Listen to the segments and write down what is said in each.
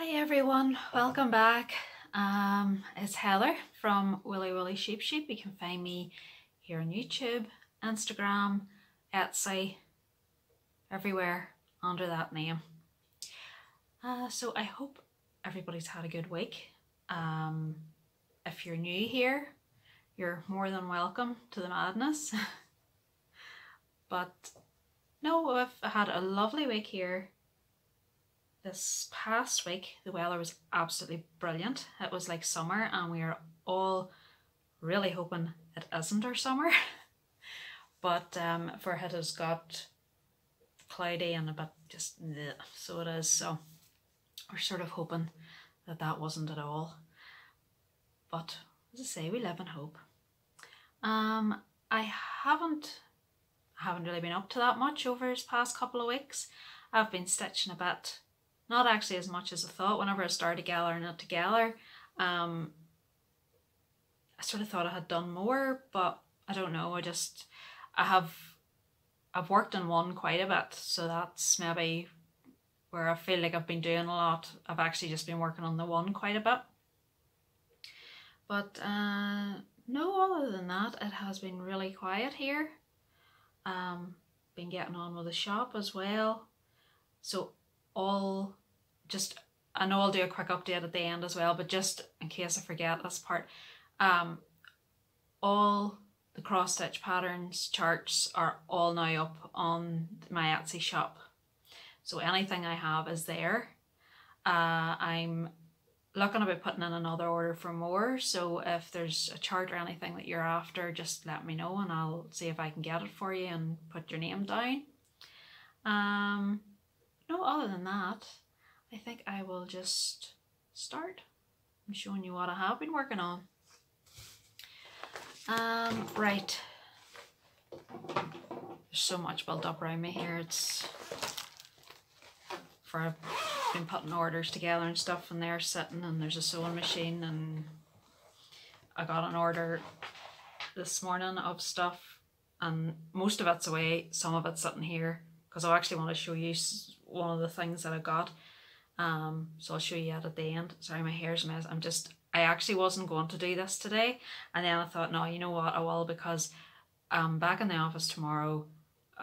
Hi everyone, welcome back. It's Heather from Willy Willy Sheep Sheep. You can find me here on YouTube, Instagram, Etsy, everywhere under that name. So I hope everybody's had a good week. If you're new here, you're more than welcome to the madness. But no, I've had a lovely week here. This past week, the weather was absolutely brilliant. It was like summer and we are all really hoping it isn't our summer. But for it has got cloudy and a bit just bleh, so it is. So we're sort of hoping that that wasn't at all. But as I say, we live in hope. I haven't really been up to that much over this past couple of weeks. I've been stitching a bit. Not actually as much as I thought. Whenever I started gathering it together, I sort of thought I had done more, but I don't know. I've worked on one quite a bit, so that's maybe where I feel like I've been doing a lot. I've actually just been working on the one quite a bit. But no, other than that, it has been really quiet here. Been getting on with the shop as well. So I know I'll do a quick update at the end as well, but just in case I forget this part, all the cross stitch patterns charts are all now up on my Etsy shop. So anything I have is there. I'm looking about putting in another order for more, so if there's a chart or anything that you're after, just let me know and I'll see if I can get it for you and put your name down. No, other than that, I think I will just start. I'm showing you what I have been working on. Right. There's so much built up around me here. It's for I've been putting orders together and stuff, and they're sitting, and there's a sewing machine, and I got an order this morning of stuff, and most of it's away, some of it's sitting here, because I actually want to show you one of the things that I got. So I'll show you that at the end. Sorry, my hair's a mess. I actually wasn't going to do this today, and then I thought, no, you know what, I will, because I'm back in the office tomorrow.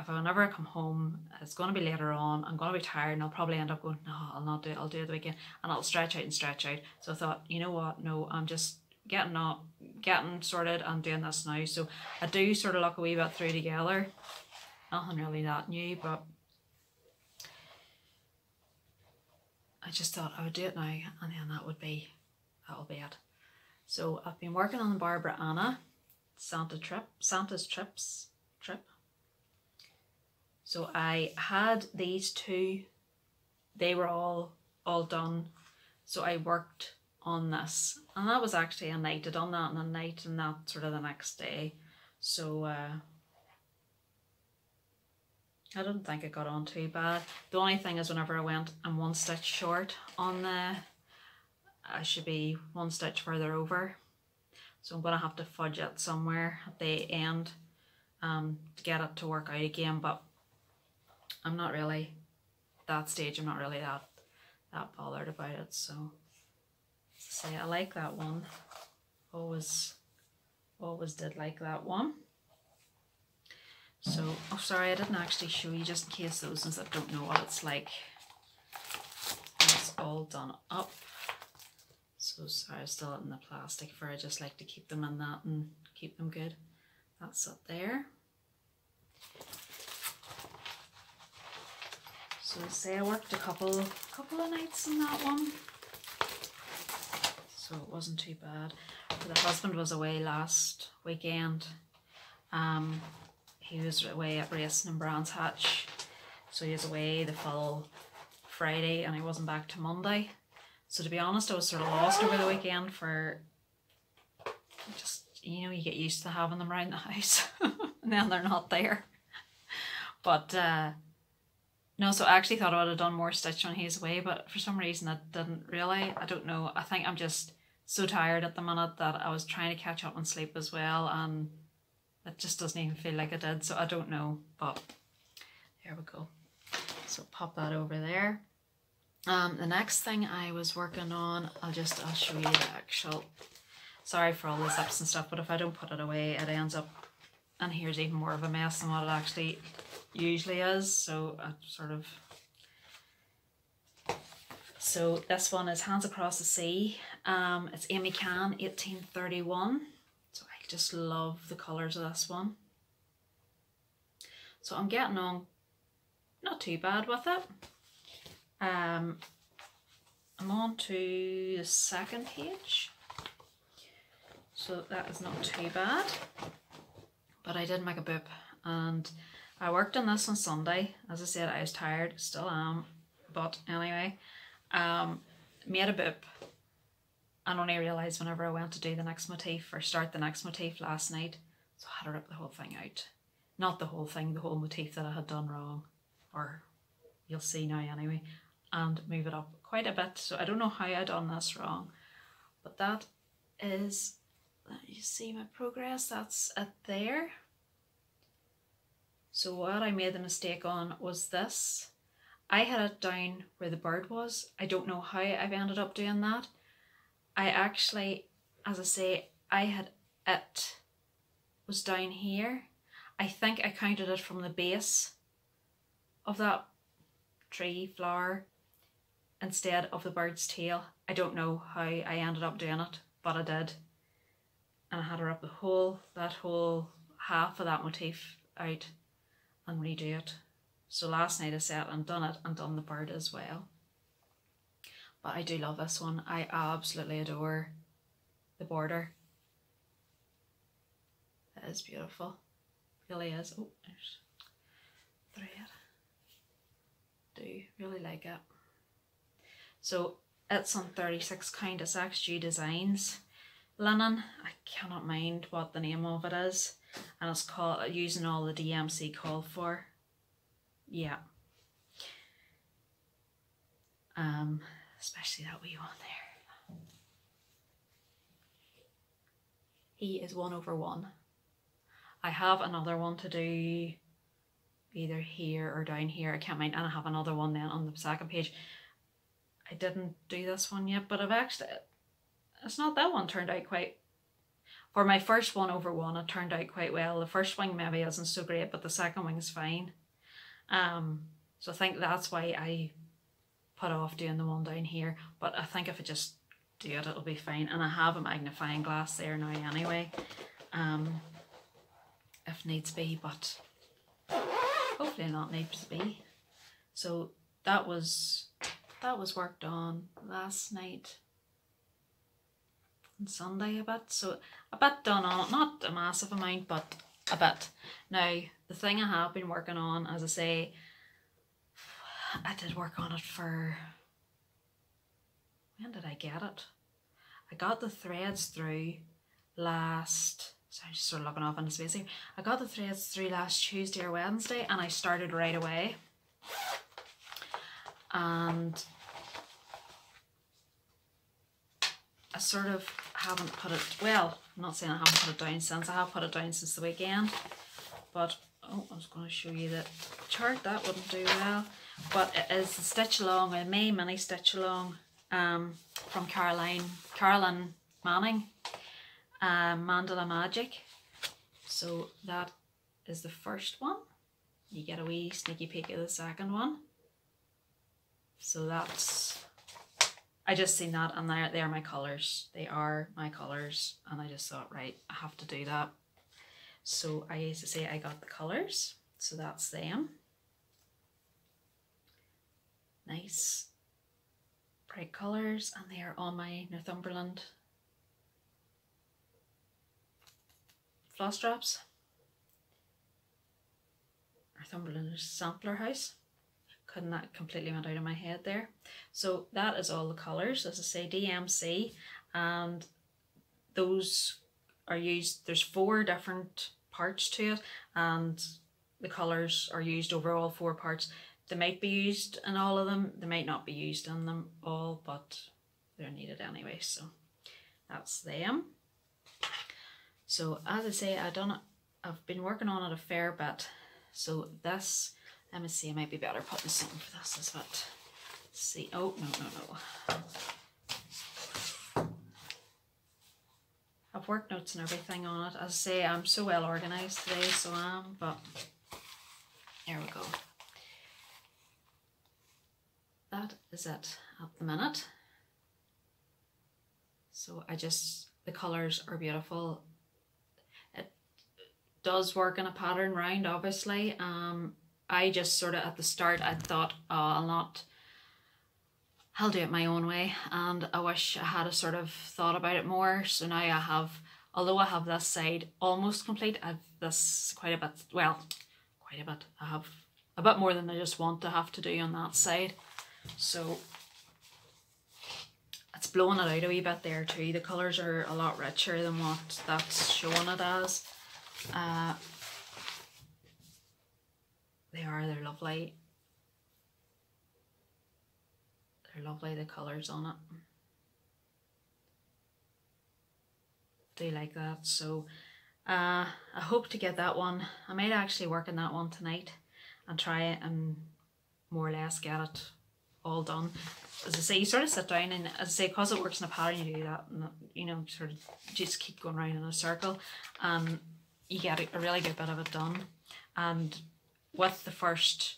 Whenever I come home, it's going to be later on, I'm going to be tired, and I'll probably end up going, no, I'll not do it, I'll do it the weekend, and I'll stretch out and stretch out. So I thought, you know what, no, I'm just getting sorted and doing this now. So I do sort of look a wee bit through together. Nothing really that new, but I just thought I would do it now, and then that'll be it. So I've been working on the Barbara Anna Santa's trip. So I had these two, they were all done. So I worked on this, and that was actually a night. I done that in a night, and that sort of the next day. So I don't think it got on too bad. The only thing is, whenever I went, I'm one stitch short on I should be one stitch further over. So I'm going to have to fudge it somewhere at the end to get it to work out again. But I'm not really, at that stage, I'm not really that bothered about it. So say I like that one. Always did like that one. So, oh sorry, I didn't actually show you, just in case those ones that don't know what it's like. It's all done up. So sorry, I'm still in the plastic, for I just like to keep them in that and keep them good. That's it there. So say I worked a couple of nights in that one. So it wasn't too bad. The husband was away last weekend. He was away at racing in Brands Hatch, so he was away the full Friday, and he wasn't back to Monday. So to be honest, I was sort of lost over the weekend, for just, you know, you get used to having them around the house and then they're not there. But no, so I actually thought I would have done more stitch when he was away, but for some reason I didn't really. I don't know, I think I'm just so tired at the minute that I was trying to catch up on sleep as well, and it just doesn't even feel like I did, so I don't know, but there we go. So pop that over there. The next thing I was working on, I'll show you the actual, sorry for all the zips and stuff, but if I don't put it away it ends up, and here's even more of a mess than what it actually usually is, so I so this one is Hands Across the Sea. It's Amy Can, 1831, so I just love the colours of this one. So I'm getting on not too bad with it. I'm on to the second page, so that is not too bad, but I did make a boop, and I worked on this on Sunday. As I said, I was tired, still am, but anyway, made a boop and only realised whenever I went to do the next motif or start the next motif last night, so I had to rip the whole thing out. Not the whole thing, the whole motif that I had done wrong, or you'll see now anyway, and move it up quite a bit. So I don't know how I done this wrong, but that is, you see my progress, that's it there. So what I made the mistake on was this. I had it down where the bird was. I don't know how I've ended up doing that. I actually, as I say, I had it was down here. I think I counted it from the base of that tree flower instead of the bird's tail. I don't know how I ended up doing it, but I did. And I had to rip that whole half of that motif out and redo it. So last night I sat and done it and done the bird as well. But I do love this one. I absolutely adore the border. It is beautiful. It really is. Oh, there's thread. Do really like it. So it's on 36 count. It's XG Designs linen. I cannot mind what the name of it is, and it's called using all the DMC called for. Yeah. Especially that wee one there. He is 1/1. I have another one to do either here or down here, I can't mind, and I have another one then on the second page. I didn't do this one yet, but I've actually, it's not, that one turned out quite, for my first 1/1 it turned out quite well. The first wing maybe isn't so great, but the second wing is fine. So I think that's why I put off doing the one down here, but I think if I just do it, it'll be fine. And I have a magnifying glass there now anyway, if needs be, but hopefully not needs be. So that was worked on last night and Sunday a bit, so a bit done on it, not a massive amount, but a bit. Now the thing I have been working on, as I say, I did work on it for, when did I get it? I got the threads through last, so I'm just sort of looking off into space here. I got the threads through last Tuesday or Wednesday, and I started right away. And I sort of haven't put it, well, I'm not saying I haven't put it down since, I have put it down since the weekend, but, oh, I was going to show you the chart, that wouldn't do well, but it is the stitch along, a May mini stitch along, from Caroline Manning, Mandala Magic. So that is the first one. You get a wee sneaky peek of the second one. So that's, I just seen that, and they're my colours. They are my colours, and I just thought, right, I have to do that. So I used to say I got the colours, so that's them. Nice bright colours, and they are on my Northumberland floss straps. Northumberland Sampler House. Couldn't, that completely went out of my head there. So that is all the colours, as I say, DMC, and those are used, there's 4 different parts to it, and the colours are used over all 4 parts. They might be used in all of them, they might not be used in them all, but they're needed anyway, so that's them. So as I say, I've been working on it a fair bit. So this, let me see, I might be better putting something for this as well. see. Oh, no. I've work notes and everything on it. As I say, I'm so well organised today, so I am, but there we go. That is it at the minute. So the colours are beautiful. It does work in a pattern round, obviously. I just sort of, at the start, I thought, oh, I'll do it my own way, and I wish I had a sort of thought about it more. So now I have, although I have this side almost complete, I have this quite a bit, well, quite a bit. I have a bit more than I just want to have to do on that side. So it's blowing it out a wee bit there too. The colours are a lot richer than what that's showing it as. They're lovely. They're lovely, the colours on it. Do like that. So I hope to get that one. I might actually work on that one tonight and try it and more or less get it all done. As I say, you sort of sit down, and as I say, because it works in a pattern, you do that, and you know, sort of just keep going round in a circle, and you get a really good bit of it done. And with the first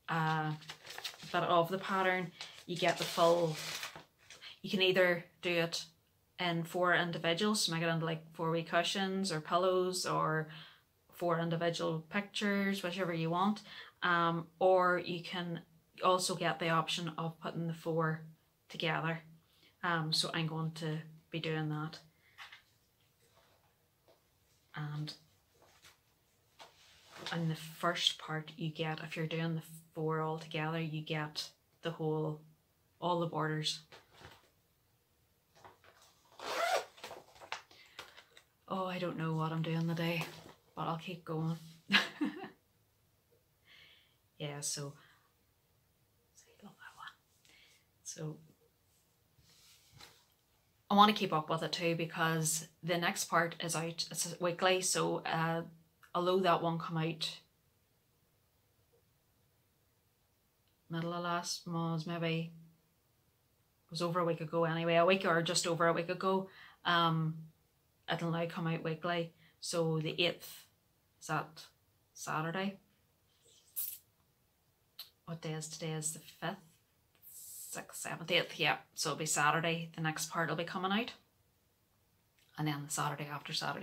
bit of the pattern, you get the full, you can either do it in 4 individuals, so make it into like 4 wee cushions or pillows, or 4 individual pictures, whichever you want, or you can also get the option of putting the 4 together. So I'm going to be doing that. And in the first part, you get, if you're doing the 4 all together, you get the whole, all the borders. Oh, I don't know what I'm doing today, but I'll keep going. Yeah, so love that one. So I want to keep up with it too, because the next part is out, it's weekly, so although that one come out middle of last month, maybe it was over a week ago anyway, a week or just over a week ago, it'll now come out weekly. So the 8th, is that Saturday? What day is today? Is the 5th? 6th, 7th, 8th, yeah. So it'll be Saturday, the next part will be coming out. And then the Saturday after. So that'll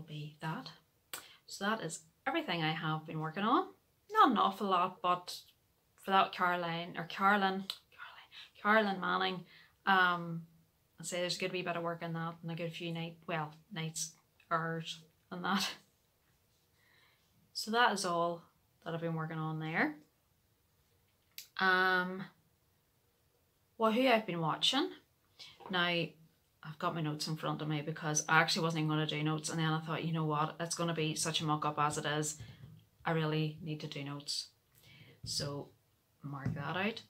be that. So that is everything I have been working on. Not an awful lot, but for that Carolyn Manning, I'd say there's a good wee bit of work in that, and a good few nights, hours on that. So that is all that I've been working on there. Well, who I've been watching. Now, I've got my notes in front of me because I actually wasn't even going to do notes, and then I thought, you know what, it's going to be such a muck-up as it is. I really need to do notes. So, mark that out.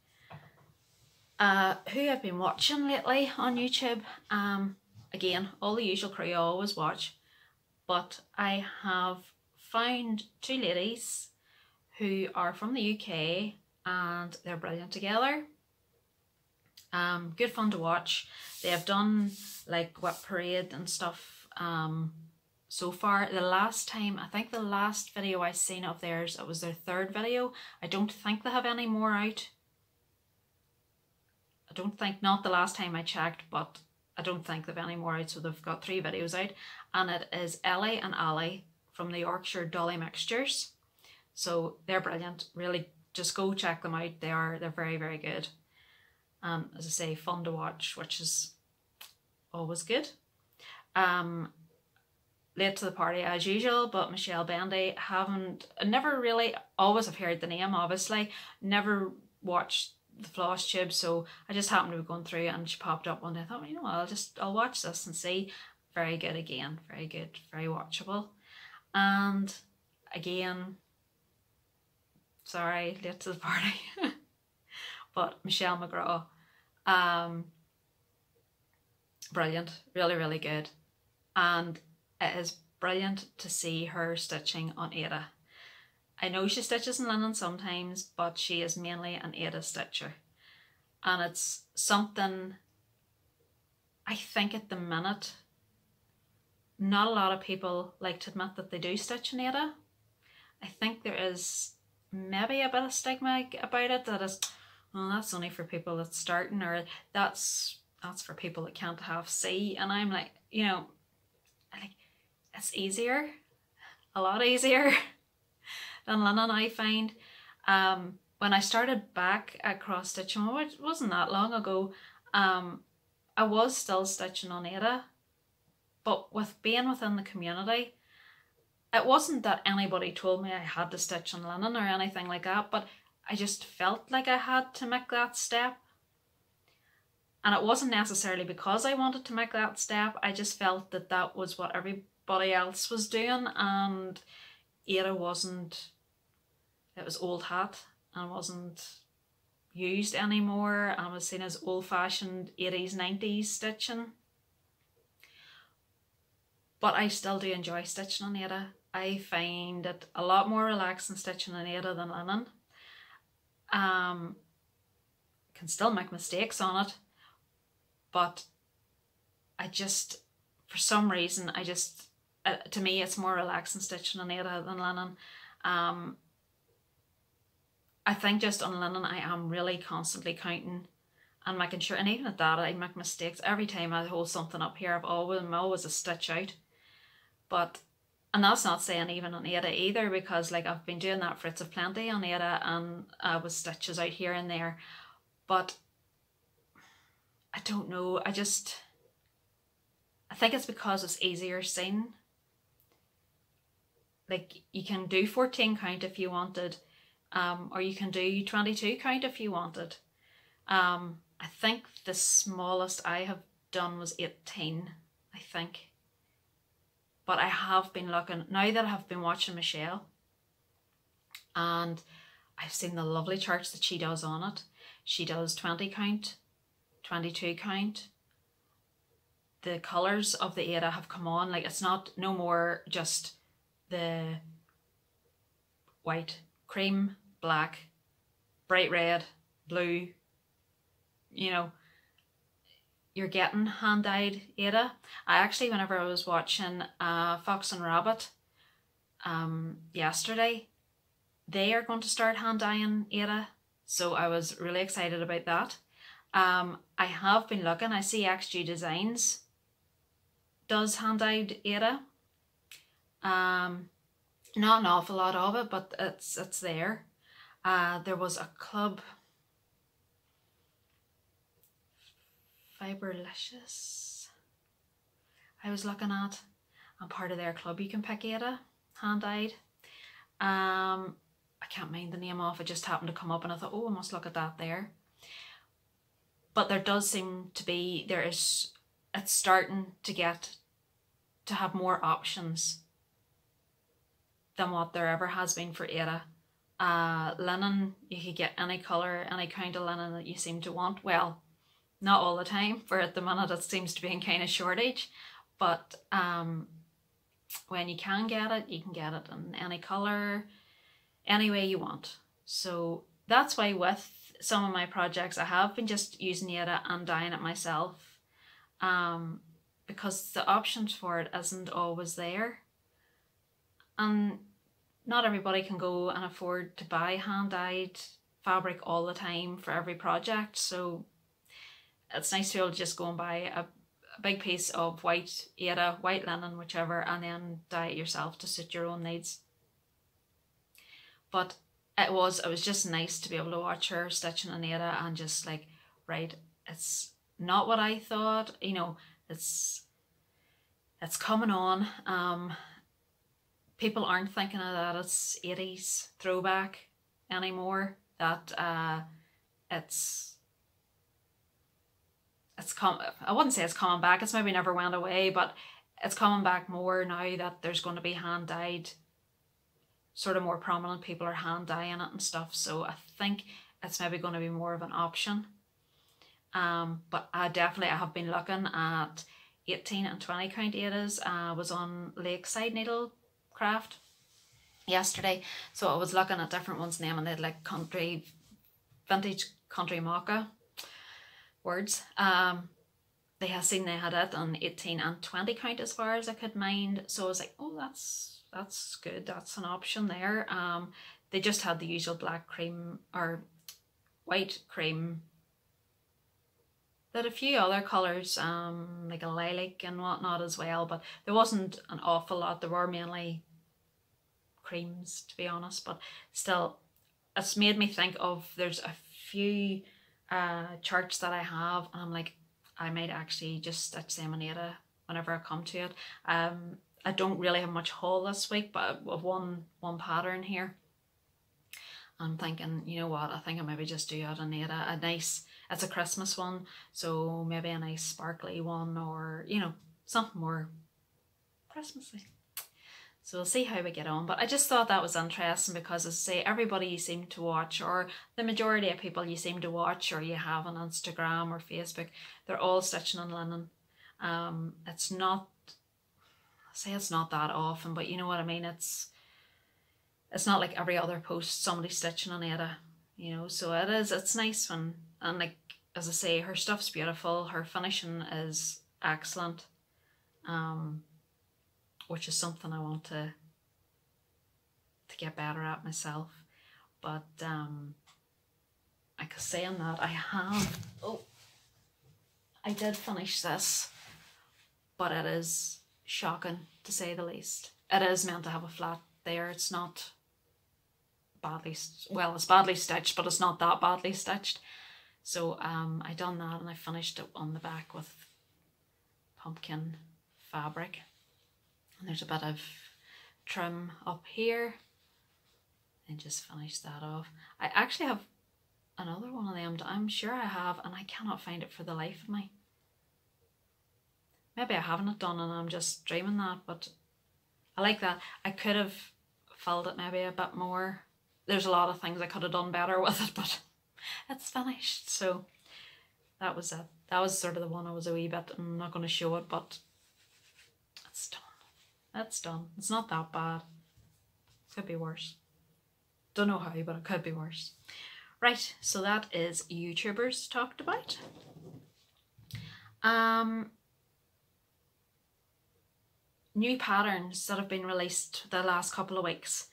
Who I've been watching lately on YouTube. Again, all the usual crew I always watch, but I have found 2 ladies who are from the UK, and they're brilliant together. Good fun to watch. They have done like Whip Parade and stuff so far. The last time, I think the last video I seen of theirs, it was their 3rd video. I don't think they have any more out. I don't think, not the last time I checked, but I don't think they've any more out, so they've got 3 videos out. And it is Ellie and Ali from the Yorkshire Dolly Mixtures. So they're brilliant. Really, just go check them out. They're very, very good. As I say, fun to watch, which is always good. Late to the party as usual, but Michelle Bendy, never really, always have heard the name, obviously, never watched the Flosstube, so I just happened to be going through and she popped up one day. I thought, well, you know what, I'll watch this and see. Very good again, very good, very watchable. And again, sorry, late to the party. But Michelle McGraw, brilliant, really, really good. And it is brilliant to see her stitching on Ada. I know she stitches in linen sometimes, but she is mainly an Ada stitcher. And it's something, I think at the minute, not a lot of people like to admit that they do stitch in Ada. I think there is maybe a bit of stigma about it, that is, well, that's only for people that's starting, or that's for people that can't have C. And I'm like, you know, like, it's easier, a lot easier than linen, I find. When I started back at cross stitching, which wasn't that long ago, I was still stitching on Ada, but with being within the community, it wasn't that anybody told me I had to stitch on linen or anything like that, but I just felt like I had to make that step. And it wasn't necessarily because I wanted to make that step, I just felt that that was what everybody else was doing, and Ada wasn't, it was old hat and wasn't used anymore, and was seen as old-fashioned 80s, 90s stitching. But I still do enjoy stitching on Ada. I find it a lot more relaxing stitching on Ada than linen. Can still make mistakes on it, but I just, for some reason, I just, to me it's more relaxing stitching on Ada than linen. I think just on linen I am really constantly counting and making sure, and even at that I make mistakes. Every time I hold something up here, I'm always a stitch out. But, and that's not saying even on Ada either, because like I've been doing that for It's of Plenty on Ada, and with stitches out here and there. But I don't know, I think it's because it's easier seen. Like, you can do 14 count if you wanted, or you can do 22 count if you wanted. I think the smallest I have done was 18, I think. But I have been looking, now that I have been watching Michelle, and I've seen the lovely charts that she does on it. She does 20 count, 22 count. The colours of the Ada have come on, like it's not no more just the white, cream, black, bright red, blue, you know, you're getting hand-dyed Ada. I actually, whenever I was watching Fox and Rabbit yesterday, they are going to start hand-dyeing Ada, so I was really excited about that. I have been looking, I see XG Designs does hand-dyed Ada. Not an awful lot of it, but it's there. There was a club, Fiberlicious, I was looking at, and part of their club you can pick Ada hand-dyed. I can't mind the name of it, just happened to come up and I thought, oh, I must look at that there. But there does seem to be, it's starting to have more options than what there ever has been for Ada. Linen, you could get any colour, any kind of linen that you seem to want. Well, not all the time, for at the minute it seems to be in kind of shortage, but when you can get it, you can get it in any colour, any way you want. So that's why with some of my projects I have been just using Ada and dyeing it myself, because the options for it isn't always there, and not everybody can go and afford to buy hand-dyed fabric all the time for every project. So it's nice to be able to just go and buy a big piece of white Ada, white linen, whichever, and then dye it yourself to suit your own needs. But it was just nice to be able to watch her stitching an Ada and just like, right, it's not what I thought, you know, it's coming on. People aren't thinking of that it's 80s throwback anymore, that I wouldn't say it's coming back, it's maybe never went away, but it's coming back more now that there's going to be hand-dyed, sort of more prominent people are hand-dyeing it and stuff, so I think it's maybe going to be more of an option. But I have been looking at 18 and 20 count Adas. I was on Lakeside Needlecraft yesterday, so I was looking at different ones now, and they had like vintage country mocha words. They had seen they had it on 18 and 20 count as far as I could mind, so I was like, oh, that's good, that's an option there. They just had the usual black cream or white cream. They had a few other colours, like a lilac and whatnot as well, but there wasn't an awful lot. There were mainly creams, to be honest, but still, it's made me think of, there's a few charts that I have, and I'm like, I might actually just stitch them in Ada whenever I come to it. I don't really have much haul this week, but I've one pattern here. I'm thinking, you know what, I think I maybe just do it in Ada. A nice, it's a Christmas one, so maybe a nice sparkly one, or, you know, something more Christmassy. So we'll see how we get on. But I just thought that was interesting because, as I say, everybody you seem to watch, or the majority of people you seem to watch or you have on Instagram or Facebook, they're all stitching on linen. It's not, I say it's not that often, but you know what I mean. It's not like every other post somebody's stitching on Ada, you know. So it is. It's nice when, and like as I say, her stuff's beautiful. Her finishing is excellent. Which is something I want to get better at myself. But I could say on that, I did finish this, but it is shocking to say the least. It is meant to have a flat there. It's not badly, well, it's badly stitched, but it's not that badly stitched. So I done that, and I finished it on the back with pumpkin fabric. And there's a bit of trim up here, and just finish that off. I actually have another one of them, I'm sure I have, and I cannot find it for the life of me. Maybe I haven't it done and I'm just dreaming that, but I like that. I could have filled it maybe a bit more. There's a lot of things I could have done better with it, but it's finished. So that was it. That was sort of the one I was a wee bit, I'm not going to show it, but it's done. It's done. It's not that bad. Could be worse. Don't know how, but it could be worse. Right, so that is YouTubers talked about. New patterns that have been released the last couple of weeks.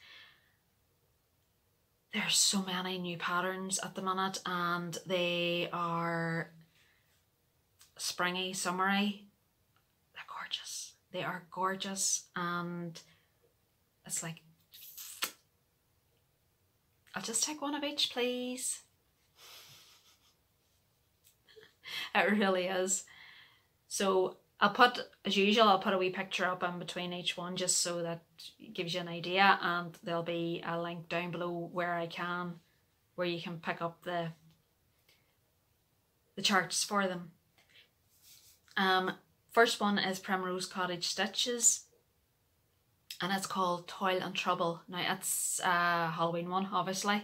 There's so many new patterns at the minute, and they are springy, summery. They're gorgeous. They are gorgeous, and it's like, I'll just take one of each, please. It really is. So I'll put, as usual, I'll put a wee picture up in between each one just so that it gives you an idea, and there'll be a link down below where you can pick up the charts for them. First one is Primrose Cottage Stitches, and it's called Toil and Trouble. Now it's a Halloween one, obviously.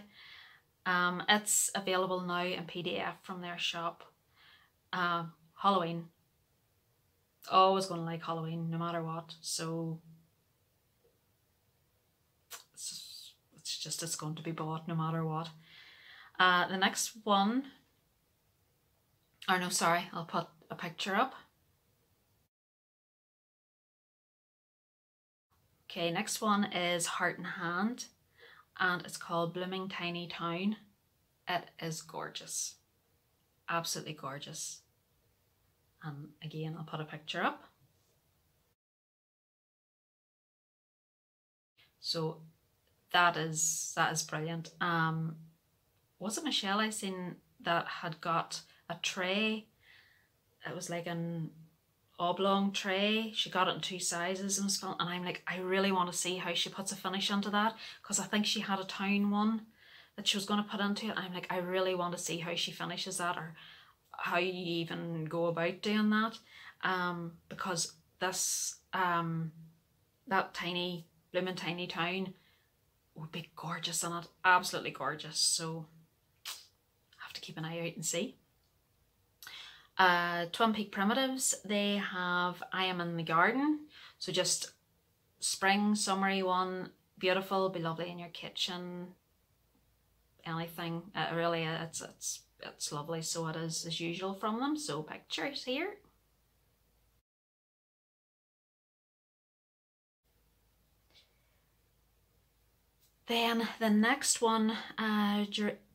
It's available now in PDF from their shop. Halloween. Always going to like Halloween no matter what, so it's going to be bought no matter what. The next one, or no, sorry, I'll put a picture up. Okay, next one is Heart in Hand, and it's called Blooming Tiny Town. It is gorgeous, absolutely gorgeous. And again, I'll put a picture up. So that is brilliant. Was it Michelle I seen that had got a tray? It was like an oblong tray. She got it in 2 sizes and was, and I'm like, I really want to see how she puts a finish onto that, because I think she had a town one that she was going to put into it. I'm like, I really want to see how she finishes that, or how you even go about doing that, because this that tiny blooming tiny town would be gorgeous in it, absolutely gorgeous. So I have to keep an eye out and see. Twin Peak Primitives, they have I Am in the Garden, so just spring summery one, beautiful, be lovely in your kitchen, anything. Really, it's lovely. So it is as usual from them. So pictures here. Then the next one,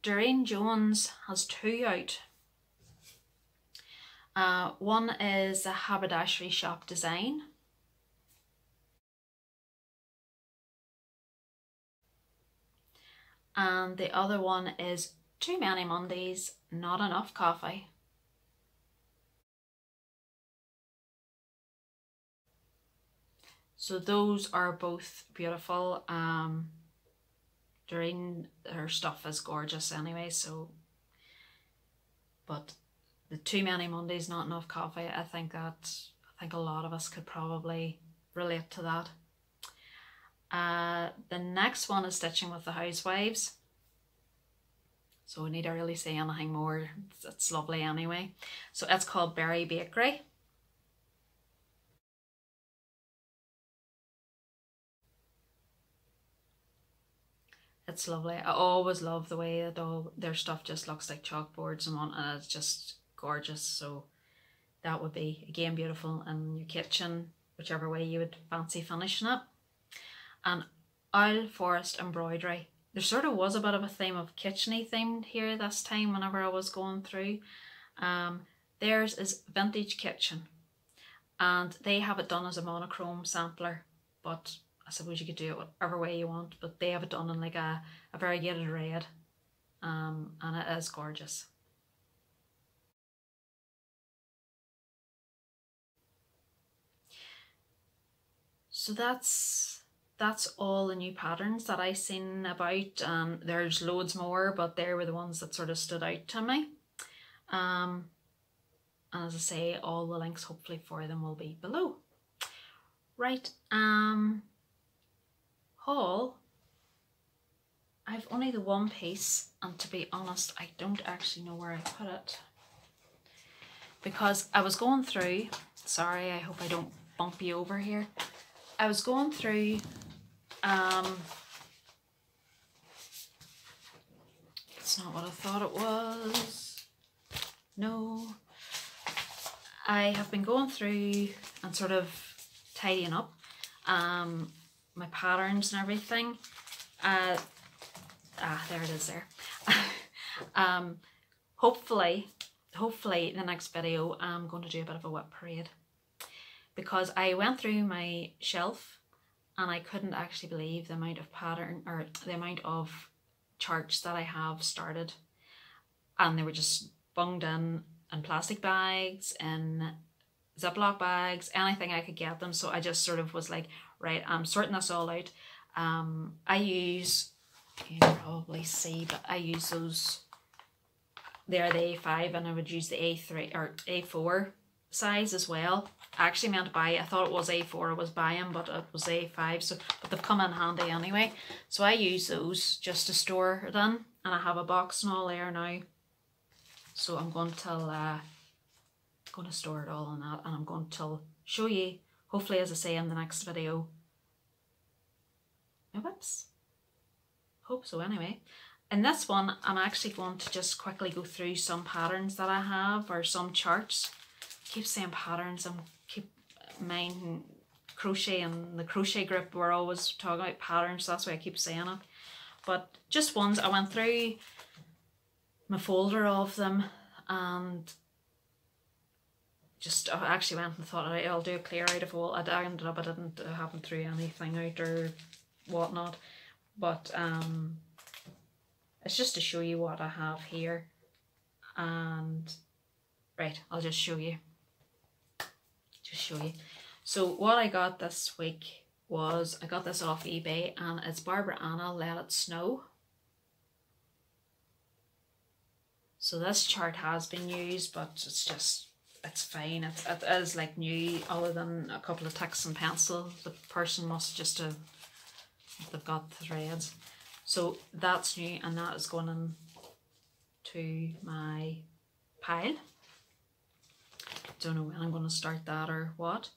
Doreen Jones has two out. One is a haberdashery shop design. And the other one is Too Many Mondays, Not Enough Coffee. So those are both beautiful. Doreen, her stuff is gorgeous anyway, so, but the Too Many Mondays, Not Enough Coffee, I think a lot of us could probably relate to that. The next one is Stitching with the Housewives. So we need to really say anything more. It's lovely anyway. So it's called Berry Bakery. It's lovely. I always love the way that all their stuff just looks like chalkboards and it's just gorgeous. So that would be, again, beautiful in your kitchen, whichever way you would fancy finishing it. And Owl Forest Embroidery. There sort of was a bit of a theme of kitcheny themed here this time whenever I was going through. Theirs is Vintage Kitchen, and they have it done as a monochrome sampler, but I suppose you could do it whatever way you want, but they have it done in like a variegated red, and it is gorgeous. So that's all the new patterns that I seen about. There's loads more, but they were the ones that sort of stood out to me. And as I say, all the links hopefully for them will be below. Right, haul. I've only the one piece, and to be honest, I don't actually know where I put it, because I was going through, sorry, I hope I don't bump you over here. I was going through, it's not what I thought it was. No. I have been going through and sort of tidying up my patterns and everything. There it is there. Hopefully the next video I'm going to do a bit of a whip parade, because I went through my shelf and I couldn't actually believe the amount of pattern, or the amount of charts that I have started, and they were just bunged in plastic bags, in Ziploc bags, anything I could get them. So I just sort of was like, right, I'm sorting this all out. I use, you can probably see, but I use those, they're the A5, and I would use the A3 or A4 size as well. I actually meant to buy, I thought it was A4 I was buying, but it was A5, so, but they've come in handy anyway. So I use those just to store it in, and I have a box and all there now. So I'm going to store it all in that, and I'm going to show you, hopefully, as I say in the next video, my whips. Hope so anyway. In this one, I'm actually going to just quickly go through some patterns that I have, or some charts. I keep saying patterns, I keep mind crochet, and the crochet group we're always talking about patterns, so that's why I keep saying it. But just ones, I went through my folder of them, and just I actually went and thought, I'll do a clear out of all. I ended up, I haven't threw anything out or whatnot, but it's just to show you what I have here. And right, I'll just show you. So what I got this week was, I got this off eBay, and it's Barbara Anna, Let It Snow. So this chart has been used, but it's fine. It is like new, other than a couple of ticks and pencil. The person must just have, they've got the threads. So that's new, and that is going into my pile. Don't know when I'm going to start that or what.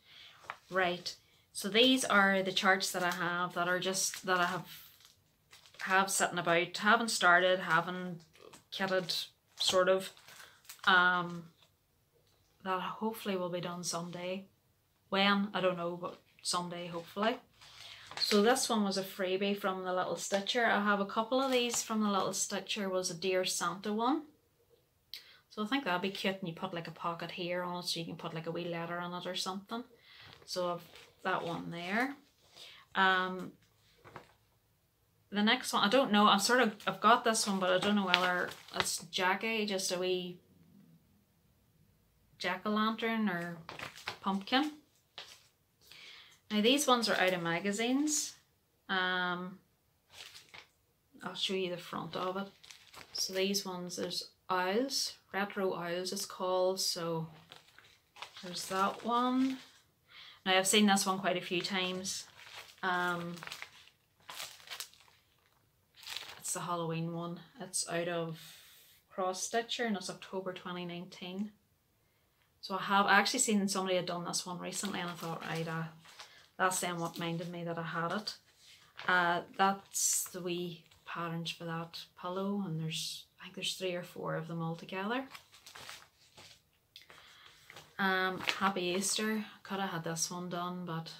Right, So these are the charts that I have that are just, that I have sitting about, haven't started, haven't kitted, sort of, that hopefully will be done someday. When, I don't know, but someday hopefully. So this one was a freebie from the Little Stitcher. I have a couple of these from the Little Stitcher. Was a Dear Santa one. So I think that'd be cute, and you put like a pocket here on it so you can put like a wee letter on it or something. So I've that one there. The next one, I don't know, I've got this one, but I don't know whether it's Jackie, just a wee jack-o'-lantern or pumpkin. Now these ones are out of magazines. I'll show you the front of it. So these ones, there's Owls, Retro Owls it's called, so there's that one. Now I've seen this one quite a few times. It's the Halloween one. It's out of Cross Stitcher and it's October 2019. So I actually seen somebody had done this one recently, and I thought, right, that's then what minded me that I had it. That's the wee patterns for that pillow, and I think there's 3 or 4 of them all together. Happy Easter. Could have had this one done, but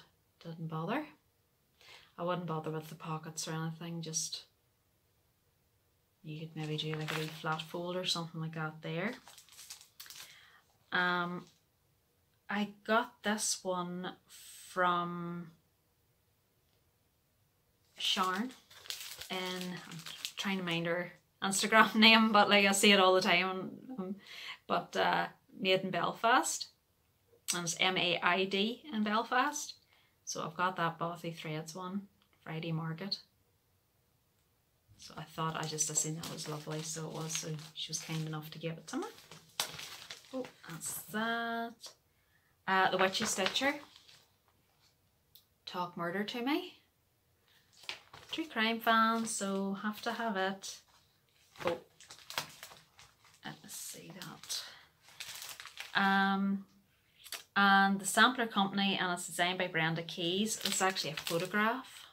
didn't bother. I wouldn't bother with the pockets or anything, just you could maybe do like a wee flat fold or something like that there. I got this one from Sharon, and I'm trying to mind her Instagram name, but like I see it all the time. But made in Belfast, and it's MAID in Belfast. So I've got that Bothy Threads one, Friday Market. So I thought, I seen that was lovely, so it was. So she was kind enough to give it to me. Oh, that's that. The Witchy Stitcher. Talk Murder to Me. True crime fans, so have to have it. Oh, let's see that. And the Sampler Company, and it's designed by Brenda Keys. It's actually a photograph.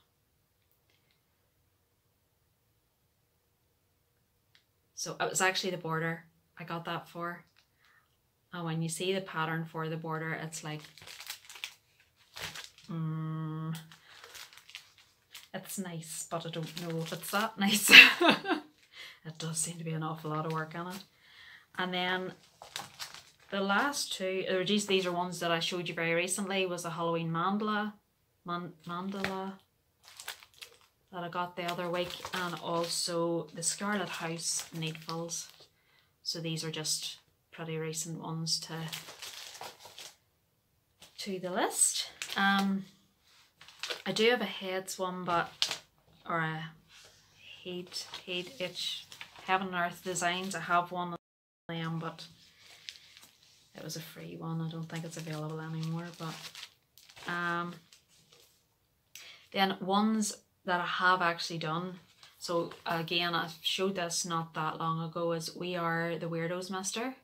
So it was actually the border I got that for. And when you see the pattern for the border, it's like, it's nice, but I don't know if it's that nice. It does seem to be an awful lot of work on it. And then the last two, or these are ones that I showed you very recently, was a Halloween mandala that I got the other week, and also the Scarlet House needfuls. So these are just pretty recent ones to the list. I do have a Heads one, or a Head Itch Heaven and Earth Designs. I have one of them, but it was a free one. I don't think it's available anymore. But then ones that I have actually done. So again, I showed this not that long ago, is We Are the Weirdos Mister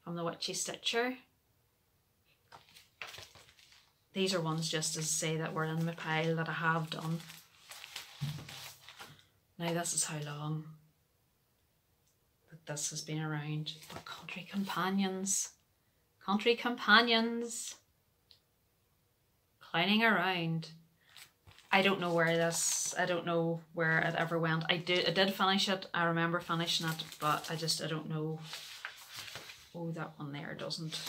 from the Witchy Stitcher. These are ones just to say that were in my pile that I have done. Now this is how long that this has been around. But Country Companions, clowning around. I don't know where it ever went. I did finish it. I remember finishing it, but I don't know. Oh, that one there doesn't.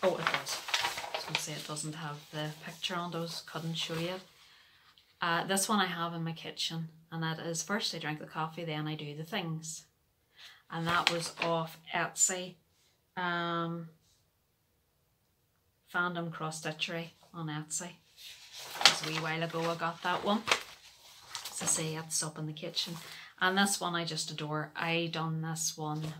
Oh, it does. I was going to say it doesn't have the picture on those. Couldn't show you it. This one I have in my kitchen, and that is first I drink the coffee, then I do the things. And that was off Etsy. Fandom Cross Stitchery on Etsy. It was a wee while ago I got that one. As I say, it's up in the kitchen. And this one I just adore. I done this one,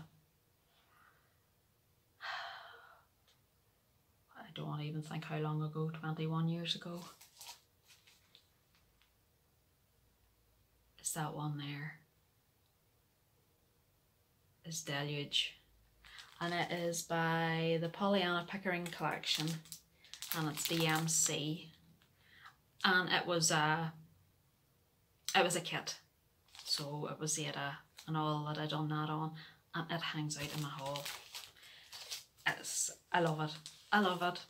I don't even think how long ago, 21 years ago. It's that one there. It's Deluge. And it is by the Pollyanna Pickering Collection. and it's DMC, and it was a kit, so it was Zeta and all that I done that on, and it hangs out in my hall. I love it. I love it.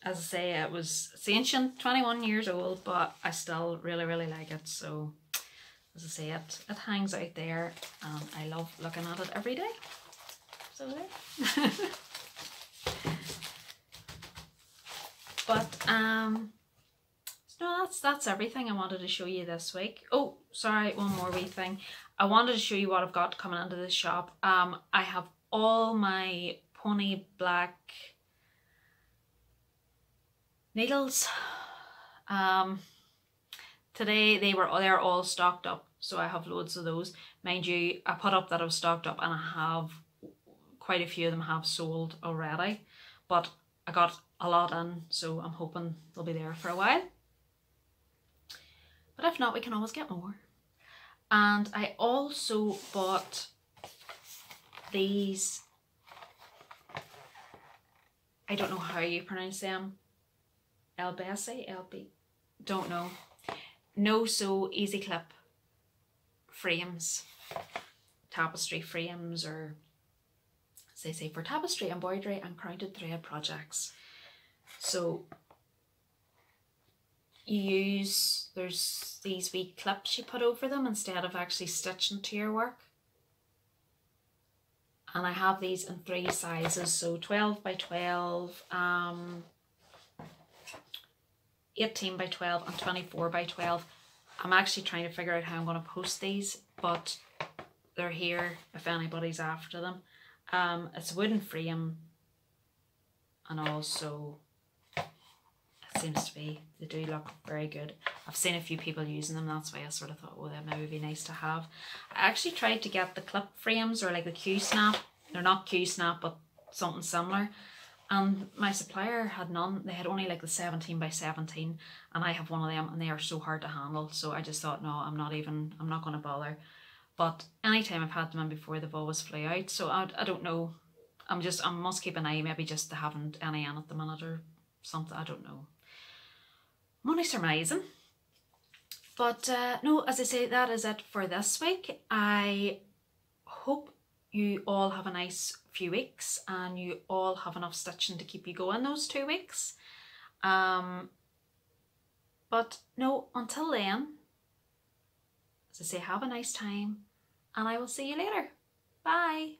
As I say, it's ancient, 21 years old, but I still really, really like it. So, as I say, it hangs out there, and I love looking at it every day. So there. But no, that's everything I wanted to show you this week. Oh, sorry, one more wee thing. I wanted to show you what I've got coming into this shop. I have all my pony black needles. Today they're all stocked up, so I have loads of those. Mind you, I put up that I was stocked up, and I have quite a few of them have sold already, but I got a lot in, so I'm hoping they'll be there for a while. But if not, we can always get more. And I also bought these, I don't know how you pronounce them, LB, don't know. No Sew Easy Clip frames, tapestry frames, or as they say, for tapestry, embroidery and crowned thread projects. So there's these wee clips you put over them instead of actually stitching to your work. And I have these in 3 sizes, so 12 by 12, 18 by 12 and 24 by 12. I'm actually trying to figure out how I'm going to post these, but they're here if anybody's after them. It's a wooden frame, and also it seems to be, they do look very good. I've seen a few people using them, that's why I sort of thought, oh, that would be nice to have. I actually tried to get the clip frames, or like the Q-snap. They're not Q-snap, but something similar. And my supplier had none. They had only like the 17 by 17, and I have one of them, and they are so hard to handle. So I just thought, no, I'm not going to bother. But anytime I've had them in before, they've always flew out. So I don't know. I must keep an eye, maybe just they haven't any in at the minute or something. I don't know. I'm only surmising. But no, as I say, that is it for this week. I hope you all have a nice few weeks, and you all have enough stitching to keep you going those 2 weeks. But no, until then, as I say, have a nice time, and I will see you later. Bye.